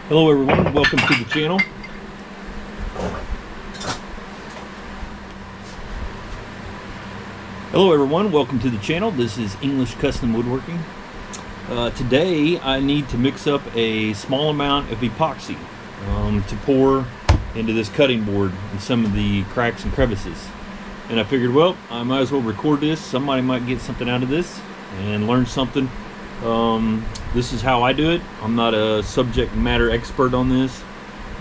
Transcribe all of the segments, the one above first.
Hello everyone, welcome to the channel. This is English Custom Woodworking. Today I need to mix up a small amount of epoxy to pour into this cutting board and some of the cracks and crevices. And I figured, well, I might as well record this. Somebody might get something out of this and learn something. This is how I do it. I'm not a subject matter expert on this,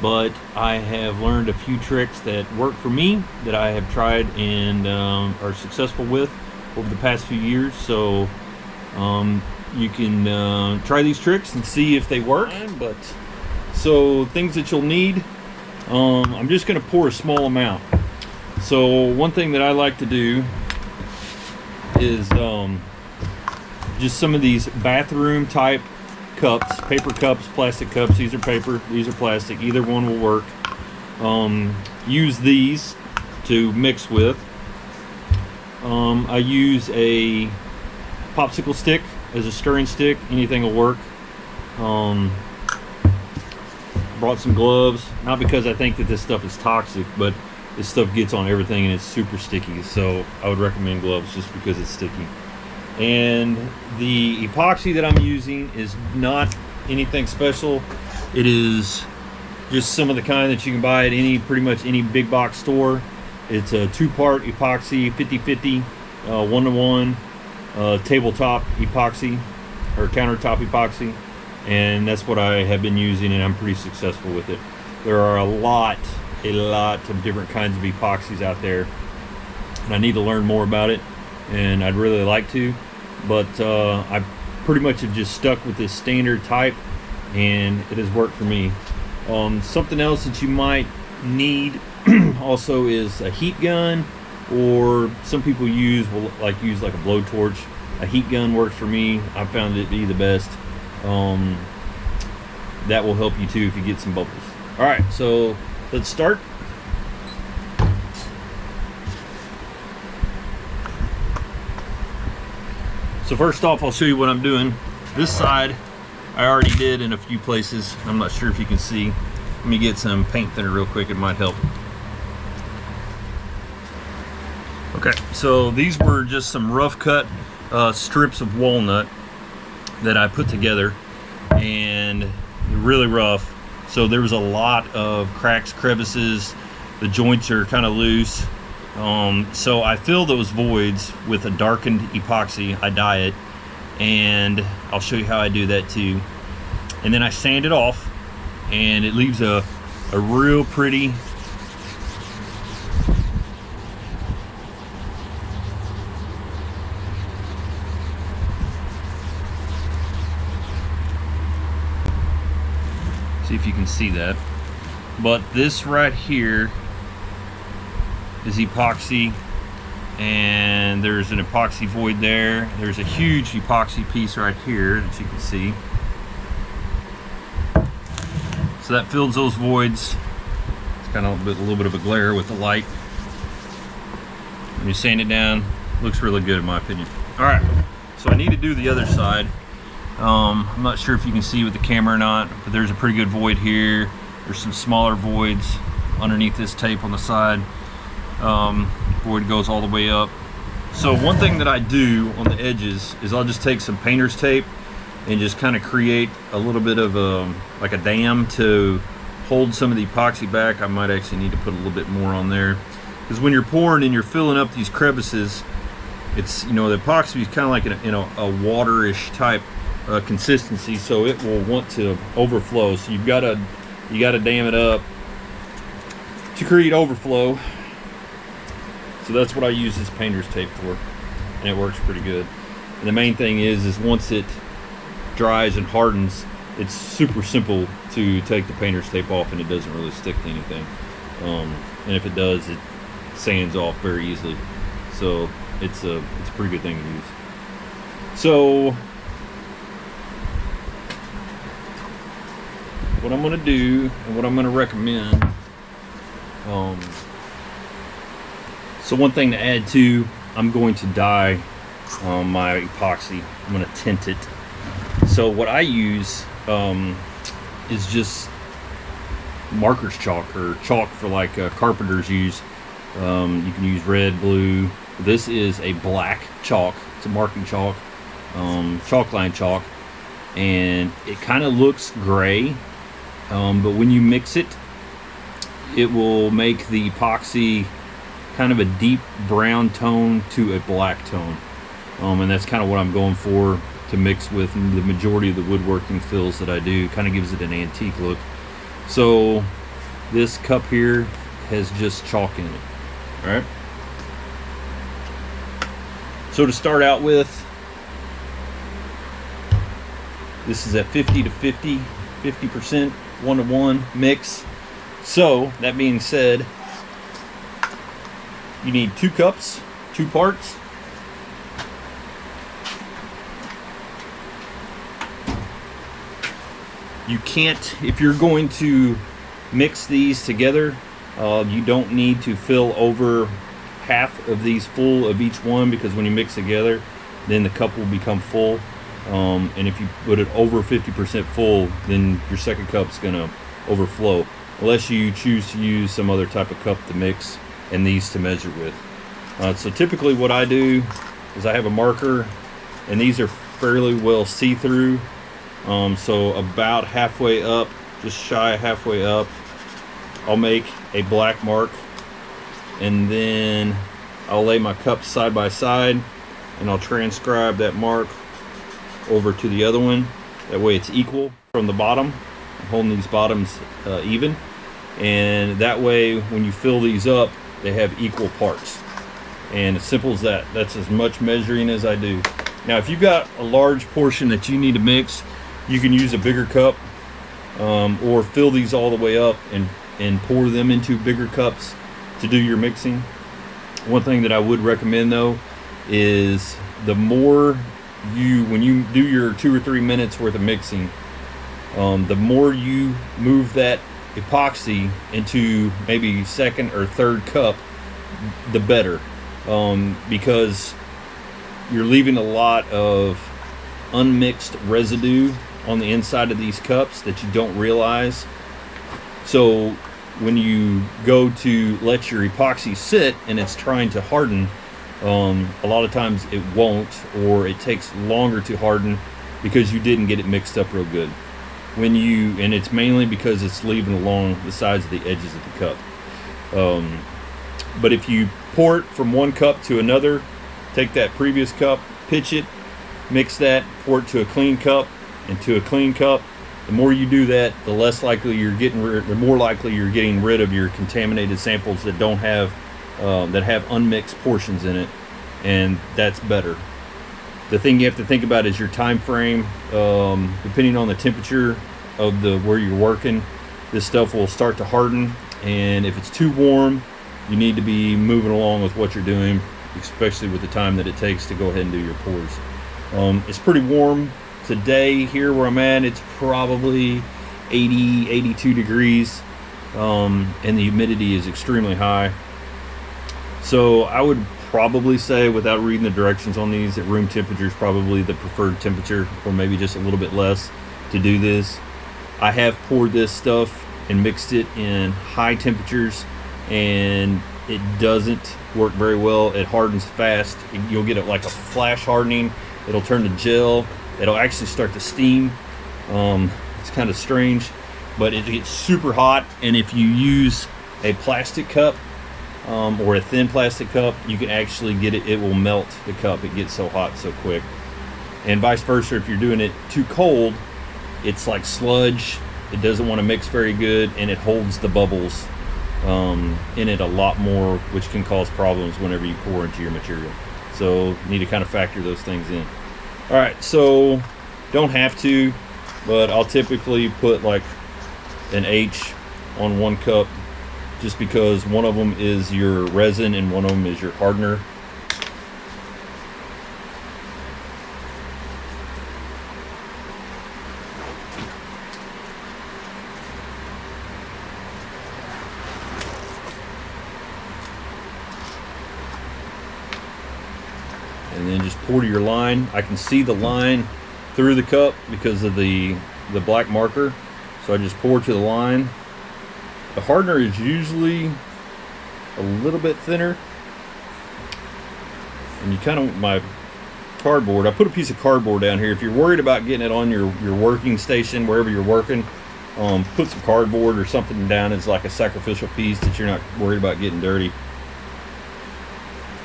but I have learned a few tricks that work for me that I have tried and are successful with over the past few years. So you can try these tricks and see if they work. But so things that you'll need, I'm just going to pour a small amount. So one thing that I like to do is just some of these bathroom type cups, paper cups, plastic cups. These are paper, these are plastic, either one will work. Use these to mix with. I use a popsicle stick as a stirring stick, anything will work. Brought some gloves, not because I think that this stuff is toxic, but this stuff gets on everything and it's super sticky, so I would recommend gloves just because it's sticky. And the epoxy that I'm using is not anything special. It is just some of the kind that you can buy at pretty much any big box store. It's a 2-part epoxy, 50-50, 1-to-1 tabletop epoxy or countertop epoxy, and that's what I have been using, and I'm pretty successful with it. There are a lot of different kinds of epoxies out there, and I need to learn more about it, and I'd really like to, but I pretty much have just stuck with this standard type, and it has worked for me. Something else that you might need also is a heat gun, or some people use like a blowtorch. A heat gun works for me. I found it to be the best. That will help you too if you get some bubbles. All right, so let's start. So first off, I'll show you what I'm doing. This side I already did in a few places. I'm not sure if you can see. Let me get some paint thinner real quick, it might help. Okay, so these were just some rough cut strips of walnut that I put together, and really rough. So there was a lot of cracks, crevices, the joints are kind of loose. So I fill those voids with a darkened epoxy. I dye it, and I'll show you how I do that too. And then I sand it off, and it leaves a real pretty see if you can see that, but this right here is epoxy, and there's an epoxy void there. There's a huge epoxy piece right here that you can see. So that fills those voids. It's kind of a little bit of a glare with the light. When you sand it down, looks really good in my opinion. All right, so I need to do the other side. I'm not sure if you can see with the camera or not, but there's a pretty good void here. There's some smaller voids underneath this tape on the side. Void goes all the way up. So one thing that I do on the edges is I'll just take some painter's tape and just kind of create a little bit of like a dam to hold some of the epoxy back. I might actually need to put a little bit more on there, because when you're pouring and you're filling up these crevices, it's, you know, the epoxy is kind of like a waterish type consistency, so it will want to overflow. So you gotta dam it up to create overflow. So that's what I use this painter's tape for, and it works pretty good. And the main thing is once it dries and hardens, it's super simple to take the painter's tape off, and it doesn't really stick to anything. And if it does, it sands off very easily. So it's a pretty good thing to use. So what I'm going to do and what I'm going to recommend, so one thing to add too, I'm going to dye my epoxy. I'm going to tint it. So what I use is just marker's chalk, or chalk for like carpenters use. You can use red, blue. This is a black chalk. It's a marking chalk, chalk line chalk, and it kind of looks gray, but when you mix it, it will make the epoxy kind of a deep brown tone to a black tone, and that's kind of what I'm going for to mix with the majority of the woodworking fills that I do. Kind of gives it an antique look. So this cup here has just chalk in it. All right. So to start out with, this is at 50 to 50, 50%, 1-to-1 mix. So that being said, you need 2 cups, 2 parts. You can't, if you're going to mix these together, you don't need to fill over half of these full of each one, because when you mix together, then the cup will become full. And if you put it over 50% full, then your second cup's gonna overflow, unless you choose to use some other type of cup to mix and these to measure with. So typically what I do is I have a marker, and these are fairly well see-through. So about halfway up, just shy of halfway up, I'll make a black mark, and then I'll lay my cups side by side, and I'll transcribe that mark over to the other one. That way it's equal from the bottom. I'm holding these bottoms even, and that way when you fill these up, they have equal parts. And as simple as that. That's as much measuring as I do. Now if you've got a large portion that you need to mix, you can use a bigger cup, or fill these all the way up and pour them into bigger cups to do your mixing. One thing that I would recommend though is the more when you do your 2 or 3 minutes worth of mixing, the more you move that epoxy into maybe second or third cup, the better, because you're leaving a lot of unmixed residue on the inside of these cups that you don't realize. So when you go to let your epoxy sit and it's trying to harden, a lot of times it won't, or it takes longer to harden because you didn't get it mixed up real good. And it's mainly because it's leaving along the sides of the edges of the cup. But if you pour it from one cup to another, take that previous cup, pitch it, mix that, pour it to a clean cup, and to a clean cup. The more you do that, the less likely the more likely you're getting rid of your contaminated samples that don't have that have unmixed portions in it, and that's better. The thing you have to think about is your time frame. Depending on the temperature of where you're working, this stuff will start to harden, and if it's too warm, you need to be moving along with what you're doing, especially with the time that it takes to go ahead and do your pours. It's pretty warm today here where I'm at. It's probably 80, 82 degrees, and the humidity is extremely high. So I would probably say, without reading the directions on these, that room temperature is probably the preferred temperature, or maybe just a little bit less to do this. I have poured this stuff and mixed it in high temperatures, and it doesn't work very well. It hardens fast. You'll get it like a flash hardening. It'll turn to gel. It'll actually start to steam. It's kind of strange, but it gets super hot. And if you use a plastic cup, or a thin plastic cup, you can actually get it, it will melt the cup. It gets so hot so quick. And vice versa, if you're doing it too cold, it's like sludge. It doesn't want to mix very good, and it holds the bubbles in it a lot more, which can cause problems whenever you pour into your material. So you need to kind of factor those things in. All right, so don't have to, but I'll typically put like an H on one cup, just because one of them is your resin and one of them is your hardener. And then just pour to your line. I can see the line through the cup because of the black marker. So I just pour to the line, The hardener is usually a little bit thinner, and you kind of, my cardboard, I put a piece of cardboard down here. If you're worried about getting it on your working station, wherever you're working, put some cardboard or something down as like a sacrificial piece that you're not worried about getting dirty.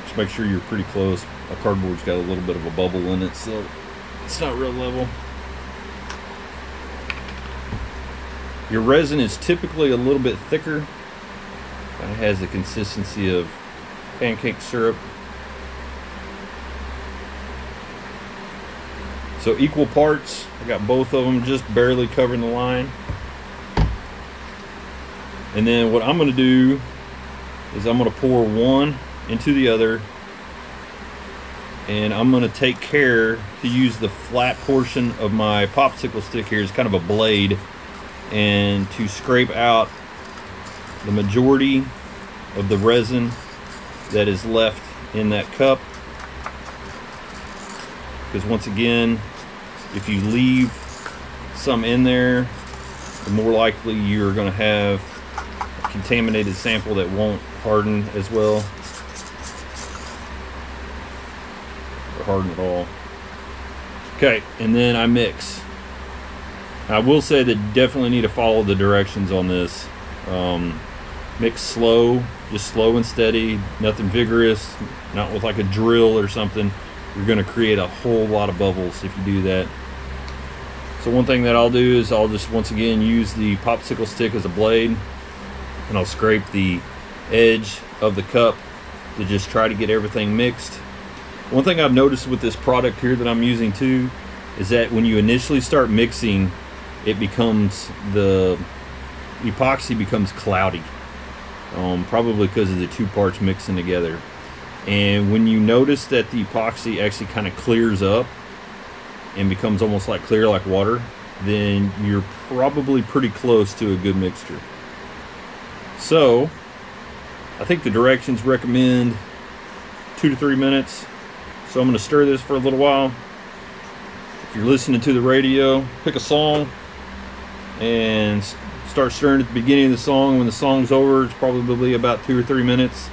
Just make sure you're pretty close. A cardboard's got a little bit of a bubble in it, so it's not real level. Your resin is typically a little bit thicker. Kind of has the consistency of pancake syrup. So equal parts. I got both of them just barely covering the line. And then what I'm going to do is I'm going to pour one into the other, and I'm going to take care to use the flat portion of my popsicle stick here as kind of a blade, and to scrape out the majority of the resin that is left in that cup. Because once again, if you leave some in there, the more likely you're going to have a contaminated sample that won't harden as well, or harden at all. Okay, and then I mix. I will say that you definitely need to follow the directions on this. Mix slow, just slow and steady, nothing vigorous, not with like a drill or something. You're going to create a whole lot of bubbles if you do that. So one thing that I'll do is I'll just once again use the popsicle stick as a blade, and I'll scrape the edge of the cup to just try to get everything mixed. One thing I've noticed with this product here that I'm using too is that when you initially start mixing, it becomes, the epoxy becomes cloudy, probably because of the two parts mixing together. And when you notice that the epoxy actually kind of clears up and becomes almost like clear like water, then you're probably pretty close to a good mixture. So I think the directions recommend 2 to 3 minutes. So I'm going to stir this for a little while. If you're listening to the radio, pick a song and start stirring at the beginning of the song. When the song's over, it's probably about 2 or 3 minutes.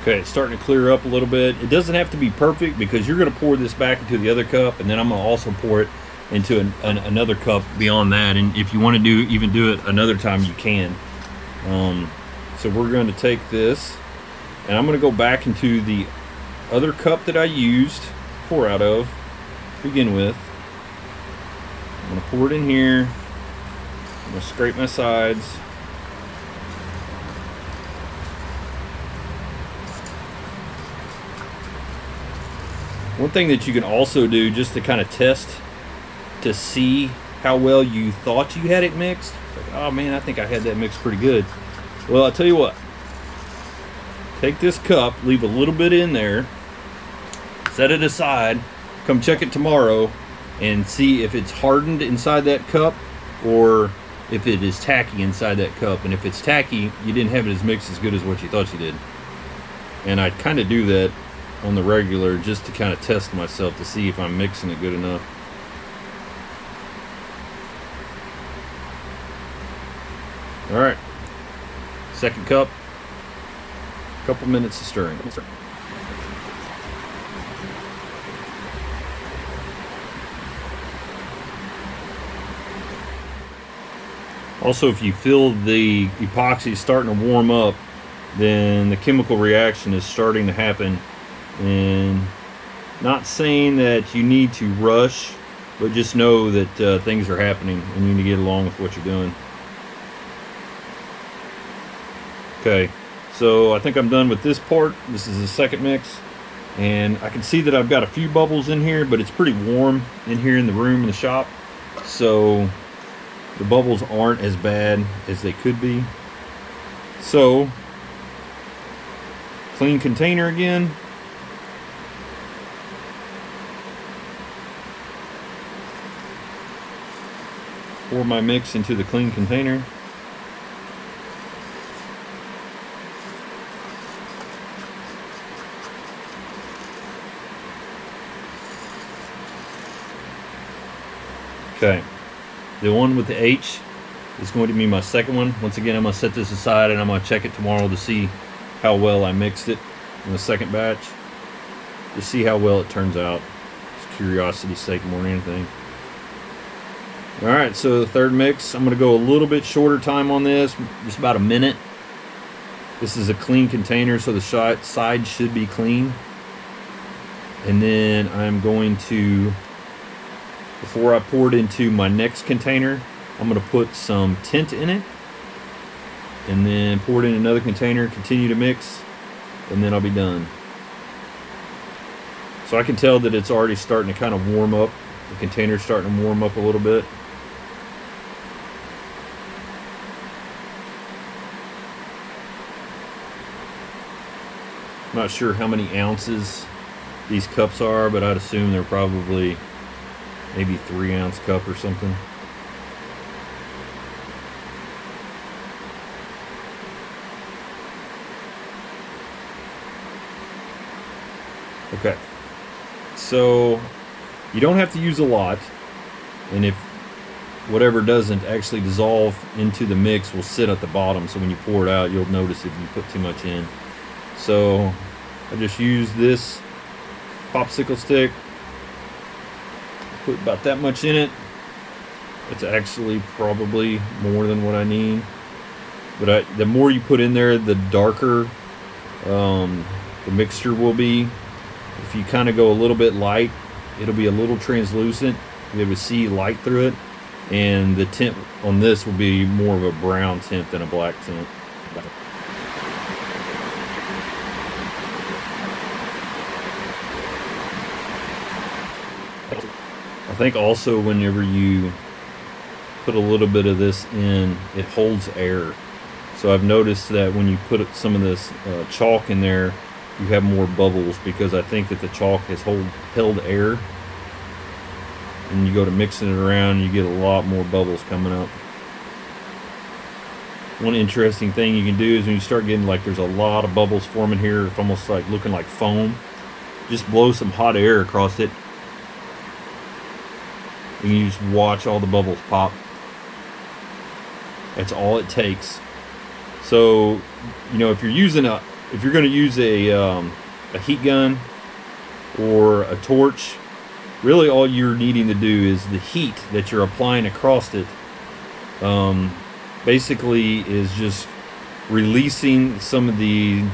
Okay, it's starting to clear up a little bit. It doesn't have to be perfect because you're going to pour this back into the other cup, and then I'm going to also pour it into another cup beyond that. And if you want to even do it another time, you can. So we're going to take this, and I'm going to go back into the other cup that I used to pour out of to begin with. I'm going to pour it in here. I'm going to scrape my sides. One thing that you can also do just to kind of test to see how well you thought you had it mixed, like, oh man, I think I had that mixed pretty good. Well, I'll tell you what, take this cup, leave a little bit in there, set it aside, come check it tomorrow and see if it's hardened inside that cup or if it is tacky inside that cup. And if it's tacky, you didn't have it as mixed as good as what you thought you did. And I kind of do that on the regular just to kind of test myself to see if I'm mixing it good enough. All right, second cup, couple minutes of stirring. Also, if you feel the epoxy starting to warm up, then the chemical reaction is starting to happen. And not saying that you need to rush, but just know that things are happening and you need to get along with what you're doing. Okay, so I think I'm done with this part. This is the second mix, and I can see that I've got a few bubbles in here, but it's pretty warm in here in the room in the shop, so the bubbles aren't as bad as they could be. So clean container again. pour my mix into the clean container. Okay, the one with the H is going to be my second one. Once again, I'm going to set this aside and I'm going to check it tomorrow to see how well I mixed it in the second batch. To see how well it turns out. Just curiosity's sake more than anything. Alright, so the third mix, I'm going to go a little bit shorter time on this, just about a minute. This is a clean container, so the side should be clean. And then I'm going to, before I pour it into my next container, I'm going to put some tint in it. And then pour it in another container, continue to mix, and then I'll be done. So I can tell that it's already starting to kind of warm up. The container's starting to warm up a little bit. I'm not sure how many ounces these cups are, but I'd assume they're probably maybe 3-ounce cup or something. Okay, so you don't have to use a lot, and if whatever doesn't actually dissolve into the mix will sit at the bottom, so when you pour it out you'll notice if you put too much in. So I just use this popsicle stick, put about that much in it. It's actually probably more than what I need, but the more you put in there, the darker the mixture will be. If you kind of go a little bit light, it'll be a little translucent. You'll be able to see light through it, and the tint on this will be more of a brown tint than a black tint. I think also whenever you put a little bit of this in, it holds air. So I've noticed that when you put some of this chalk in there, you have more bubbles, because I think that the chalk has held air, and you go to mixing it around, you get a lot more bubbles coming up. One interesting thing you can do is when you start getting like there's a lot of bubbles forming here, it's almost like looking like foam, just blow some hot air across it and you just watch all the bubbles pop. That's all it takes. So, you know, if you're going to use a heat gun or a torch, really all you're needing to do is the heat that you're applying across it basically is just releasing some of the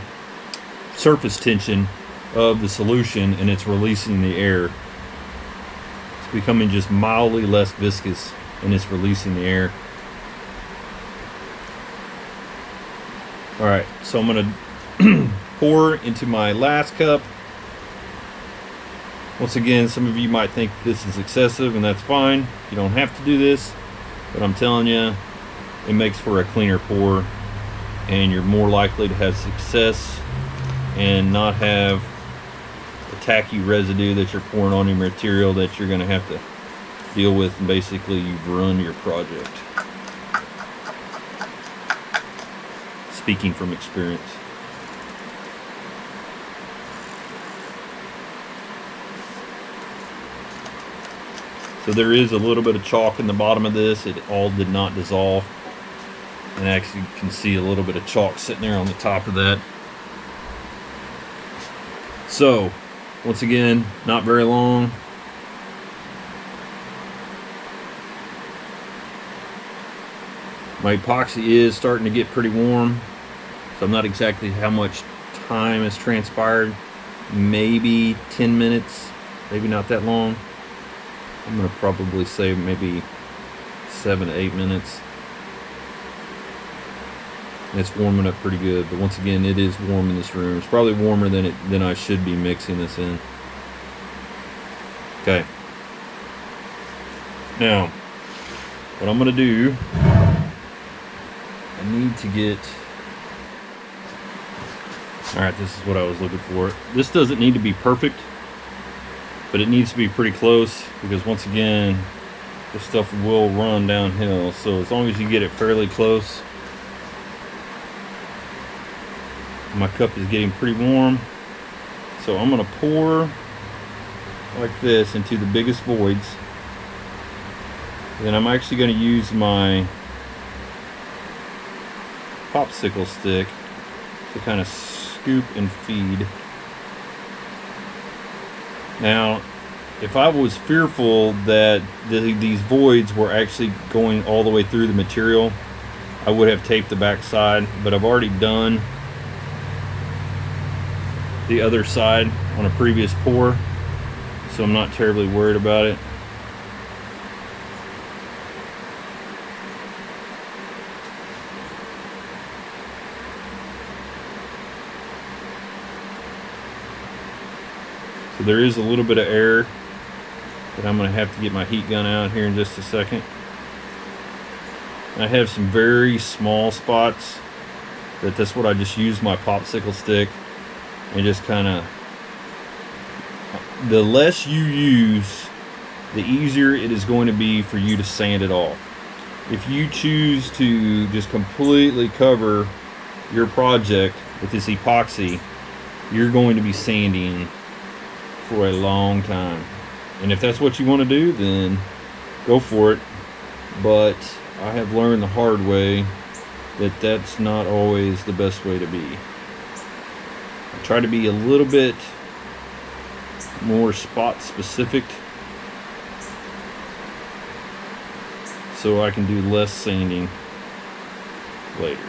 surface tension of the solution, and it's releasing the air. It's becoming just mildly less viscous, and it's releasing the air. Alright, so I'm going to pour into my last cup. Once again, some of you might think this is excessive, and that's fine. You don't have to do this, but I'm telling you, it makes for a cleaner pour, and you're more likely to have success and not have the tacky residue that you're pouring on your material that you're going to have to deal with, and basically you've ruined your project. Speaking from experience. So there is a little bit of chalk in the bottom of this. It all did not dissolve. And actually you can see a little bit of chalk sitting there on the top of that. So, once again, not very long. My epoxy is starting to get pretty warm. So I'm not exactly how much time has transpired. Maybe 10 minutes, maybe not that long. I'm going to probably say maybe 7 to 8 minutes. And it's warming up pretty good, but once again, it is warm in this room. It's probably warmer than I should be mixing this in. Okay. Now, what I'm going to do, I need to get... Alright, this is what I was looking for. This doesn't need to be perfect, but it needs to be pretty close, because once again, the stuff will run downhill. So as long as you get it fairly close. My cup is getting pretty warm, so I'm going to pour like this into the biggest voids. Then I'm actually going to use my popsicle stick to kind of scoop and feed. Now, if I was fearful that these voids were actually going all the way through the material, I would have taped the back side, but I've already done the other side on a previous pour, so I'm not terribly worried about it. So there is a little bit of air that I'm going to have to get my heat gun out here in just a second. And I have some very small spots that's what I just use my popsicle stick and just kind of, the less you use, the easier it is going to be for you to sand it off. If you choose to just completely cover your project with this epoxy, you're going to be sanding for a long time. And if that's what you want to do, then go for it. But I have learned the hard way that that's not always the best way to be. I try to be a little bit more spot specific so I can do less sanding later.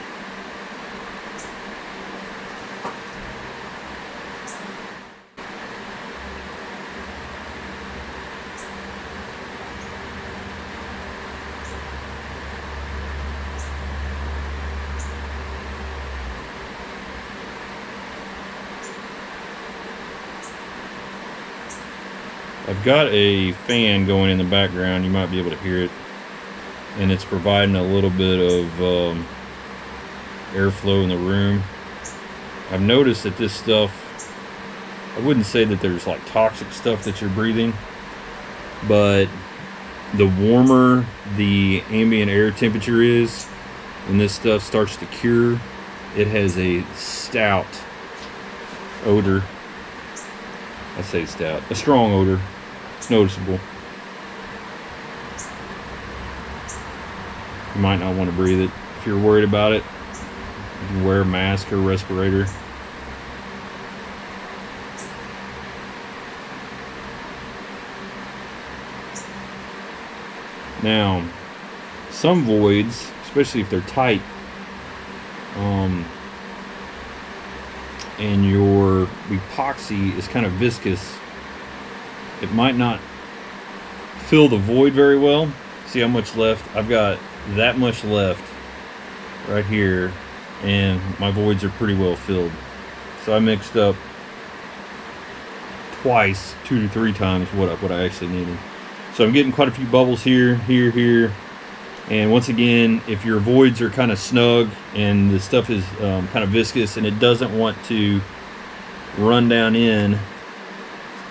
I've got a fan going in the background, you might be able to hear it, and it's providing a little bit of airflow in the room. I've noticed that this stuff, I wouldn't say that there's like toxic stuff that you're breathing, but the warmer the ambient air temperature is when this stuff starts to cure, it has a stout odor. I say stout, a strong odor. It's noticeable. You might not want to breathe it. If you're worried about it, you can wear a mask or a respirator. Now, some voids, especially if they're tight, and your epoxy is kind of viscous, it might not fill the void very well. See how much left? I've got that much left right here, and my voids are pretty well filled. So I mixed up twice, 2 to 3 times what I actually needed. So I'm getting quite a few bubbles here, here. And once again, if your voids are kind of snug and the stuff is kind of viscous and it doesn't want to run down in,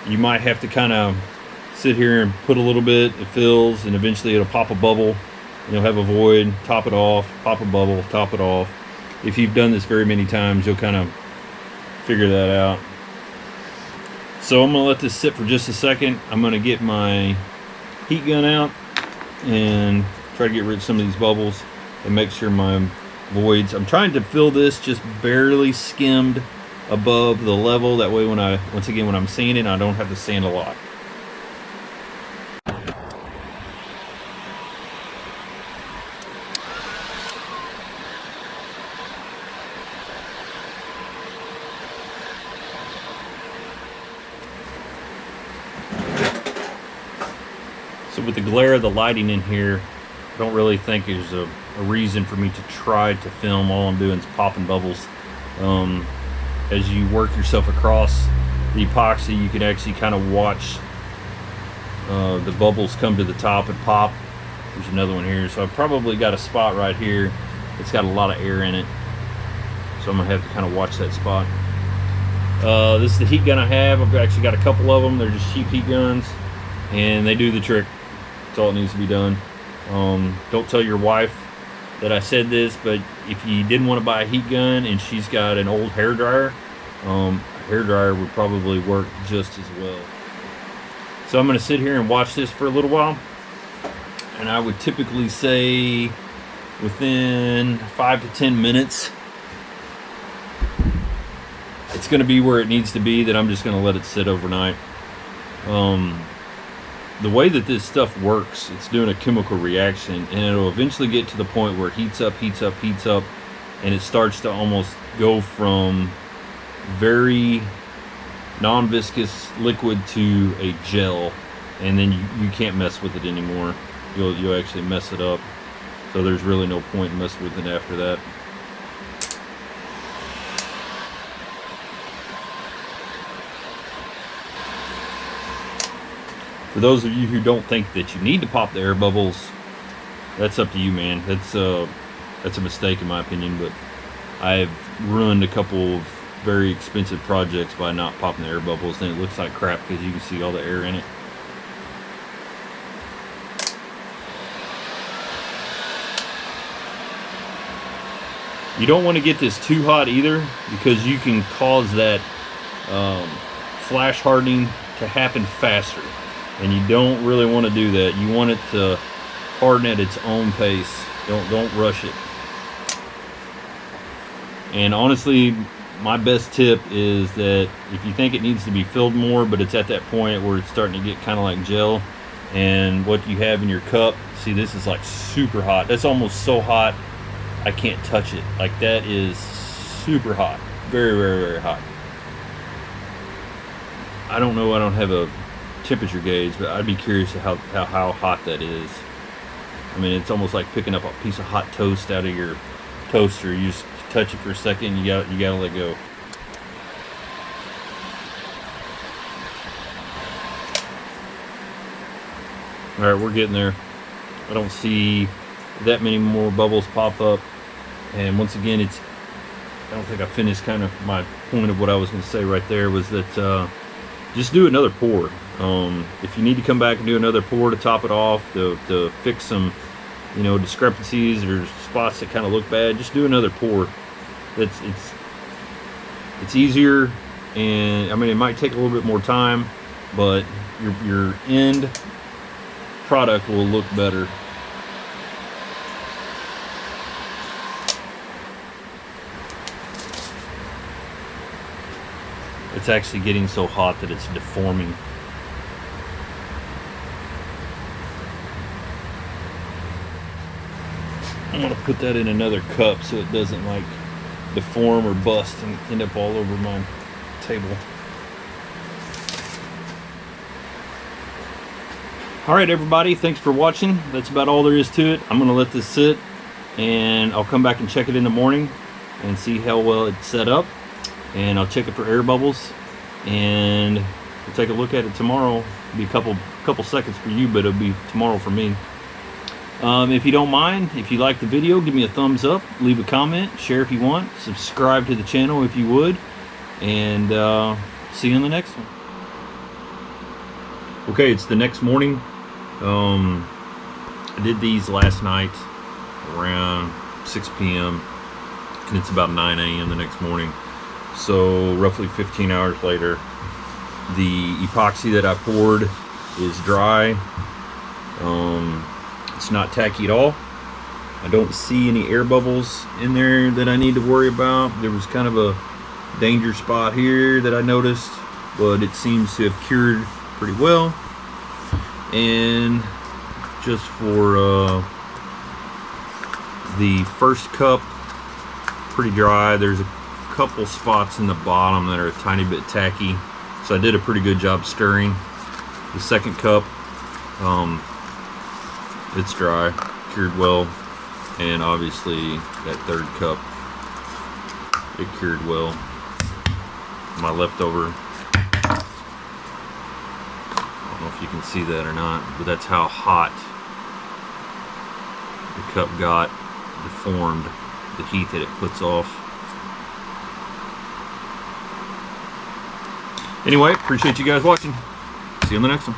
you might have to kind of sit here and put a little bit, it fills, and eventually it'll pop a bubble. And you'll have a void, top it off, pop a bubble, top it off. If you've done this very many times, you'll kind of figure that out. So I'm going to let this sit for just a second. I'm going to get my heat gun out and try to get rid of some of these bubbles and make sure my voids, I'm trying to fill this just barely skimmed above the level. That way when I'm sanding, I don't have to sand a lot. So with the glare of the lighting in here, I don't really think there's a reason for me to try to film. All I'm doing is popping bubbles. As you work yourself across the epoxy, you can actually kind of watch the bubbles come to the top and pop. There's another one here. So I've probably got a spot right here that's got a lot of air in it. So I'm gonna have to kind of watch that spot. This is the heat gun I have. I've actually got a couple of them. They're just cheap heat guns, and they do the trick That's all that needs to be done. Don't tell your wife that I said this, but if you didn't want to buy a heat gun and she's got an old hair dryer, a hair dryer would probably work just as well. So I'm going to sit here and watch this for a little while, and I would typically say within 5 to 10 minutes it's going to be where it needs to be, that I'm just going to let it sit overnight. The way that this stuff works, it's doing a chemical reaction, and it'll eventually get to the point where it heats up, and it starts to almost go from very non-viscous liquid to a gel, and then you can't mess with it anymore. You'll actually mess it up. So there's really no point in messing with it after that. For those of you who don't think that you need to pop the air bubbles, that's up to you, man. That's a mistake in my opinion, but I've ruined a couple of very expensive projects by not popping the air bubbles, and it looks like crap because you can see all the air in it. You don't want to get this too hot either, because you can cause that flash hardening to happen faster, and you don't really want to do that. You want it to harden at its own pace. Don't rush it. And honestly, my best tip is that if you think it needs to be filled more, but it's at that point where it's starting to get kind of like gel, and what you have in your cup, see, this is like super hot. That's almost so hot I can't touch it. Like, that is super hot. Very, very, very hot. I don't know, I don't have a temperature gauge, but I'd be curious how hot that is. I mean, it's almost like picking up a piece of hot toast out of your toaster. You just touch it for a second, you gotta let go. All right, we're getting there. I don't see that many more bubbles pop up, and once again, I don't think I finished kind of my point of what I was going to say right there, was that just do another pour. If you need to come back and do another pour to top it off, to fix some, you know, discrepancies or spots that kind of look bad, just do another pour. It's easier, and I mean, it might take a little bit more time, but your end product will look better. It's actually getting so hot that it's deforming. I'm gonna put that in another cup so it doesn't like deform or bust and end up all over my table. All right, everybody, thanks for watching. That's about all there is to it. I'm gonna let this sit, and I'll come back and check it in the morning and see how well it's set up, and I'll check it for air bubbles, and we'll take a look at it tomorrow. It'll be a couple seconds for you, but it'll be tomorrow for me. If you don't mind, if you like the video, give me a thumbs up, leave a comment, share if you want, subscribe to the channel if you would, and see you in the next one. Okay, it's the next morning. I did these last night around 6 p.m. and it's about 9 a.m. the next morning. So roughly 15 hours later, the epoxy that I poured is dry. It's not tacky at all. I don't see any air bubbles in there that I need to worry about. There was kind of a danger spot here that I noticed, but it seems to have cured pretty well. And just for the first cup, pretty dry. There's a couple spots in the bottom that are a tiny bit tacky, so I did a pretty good job stirring. The second cup, it's dry, cured well, and obviously that third cup, it cured well. My leftover, I don't know if you can see that or not, but that's how hot the cup got, deformed, the heat that it puts off. Anyway, appreciate you guys watching. See you on the next one.